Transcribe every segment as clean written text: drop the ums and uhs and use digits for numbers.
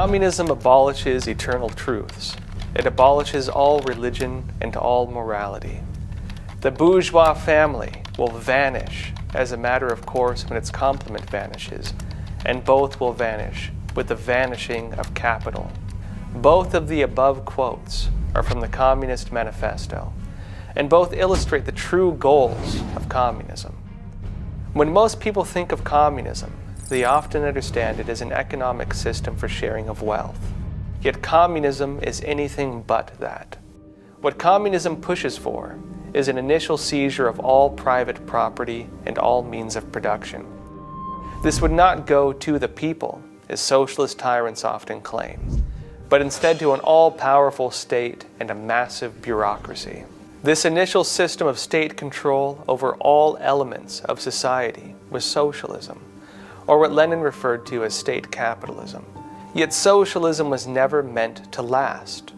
Communism abolishes eternal truths. It abolishes all religion and all morality. The bourgeois family will vanish as a matter of course when its complement vanishes, and both will vanish with the vanishing of capital. Both of the above quotes are from the Communist Manifesto, and both illustrate the true goals of communism. When most people think of communism, they often understand it as an economic system for sharing of wealth. Yet communism is anything but that. What communism pushes for is an initial seizure of all private property and all means of production. This would not go to the people, as socialist tyrants often claim, but instead to an all-powerful state and a massive bureaucracy. This initial system of state control over all elements of society was socialism, or what Lenin referred to as state capitalism. Yet socialism was never meant to last.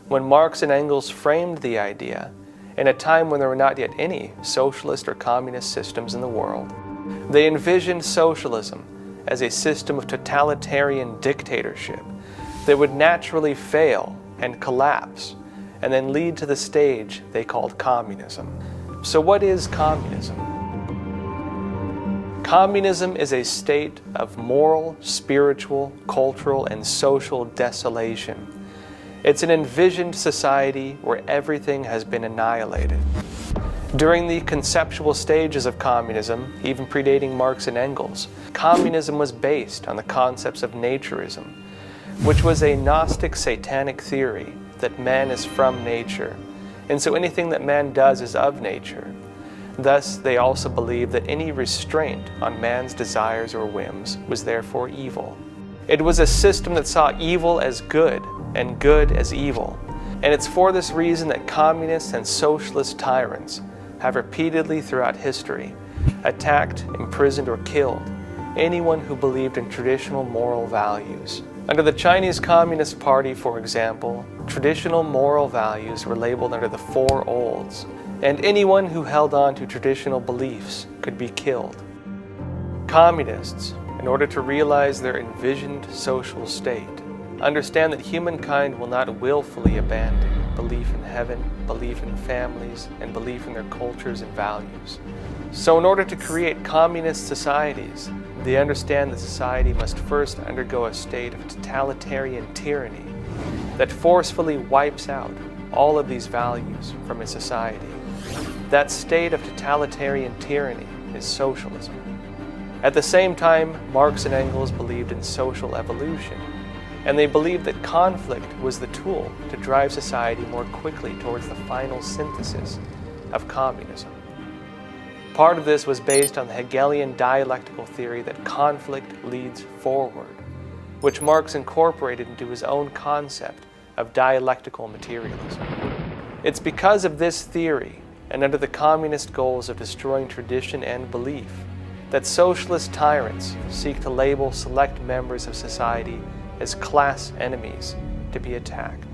When Marx and Engels framed the idea, in a time when there were not yet any socialist or communist systems in the world, they envisioned socialism as a system of totalitarian dictatorship that would naturally fail and collapse, and then lead to the stage they called communism. So what is communism? Communism is a state of moral, spiritual, cultural, and social desolation. It's an envisioned society where everything has been annihilated. During the conceptual stages of communism, even predating Marx and Engels, communism was based on the concepts of naturism, which was a Gnostic satanic theory that man is from nature, and so anything that man does is of nature. Thus, they also believed that any restraint on man's desires or whims was therefore evil. It was a system that saw evil as good and good as evil, and it's for this reason that communists and socialist tyrants have repeatedly throughout history attacked, imprisoned, or killed anyone who believed in traditional moral values. Under the Chinese Communist Party, for example, traditional moral values were labeled under the Four Olds, and anyone who held on to traditional beliefs could be killed. Communists, in order to realize their envisioned social state, understand that humankind will not willfully abandon belief in heaven, belief in families, and belief in their cultures and values. So in order to create communist societies, they understand that society must first undergo a state of totalitarian tyranny that forcefully wipes out all of these values from a society. That state of totalitarian tyranny is socialism. At the same time, Marx and Engels believed in social evolution, and they believed that conflict was the tool to drive society more quickly towards the final synthesis of communism. Part of this was based on the Hegelian dialectical theory that conflict leads forward, which Marx incorporated into his own concept of dialectical materialism. It's because of this theory, and under the communist goals of destroying tradition and belief, that socialist tyrants seek to label select members of society as class enemies to be attacked.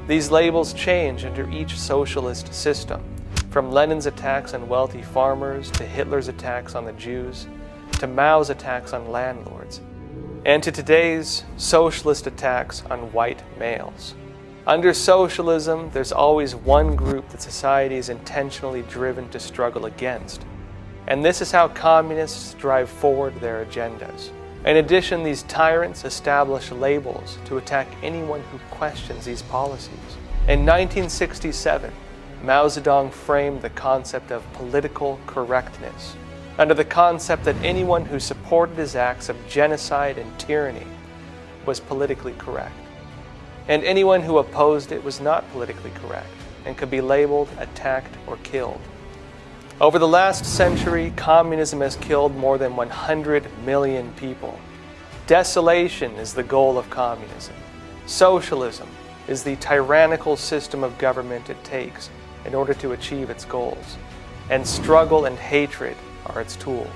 These labels change under each socialist system, from Lenin's attacks on wealthy farmers, to Hitler's attacks on the Jews, to Mao's attacks on landlords, and to today's socialist attacks on white males. Under socialism, there's always one group that society is intentionally driven to struggle against, and this is how communists drive forward their agendas. In addition, these tyrants establish labels to attack anyone who questions these policies. In 1967, Mao Zedong framed the concept of political correctness under the concept that anyone who supported his acts of genocide and tyranny was politically correct, and anyone who opposed it was not politically correct and could be labeled, attacked, or killed. Over the last century, communism has killed more than 100 million people. Desolation is the goal of communism. Socialism is the tyrannical system of government it takes in order to achieve its goals, and struggle and hatred are its tools.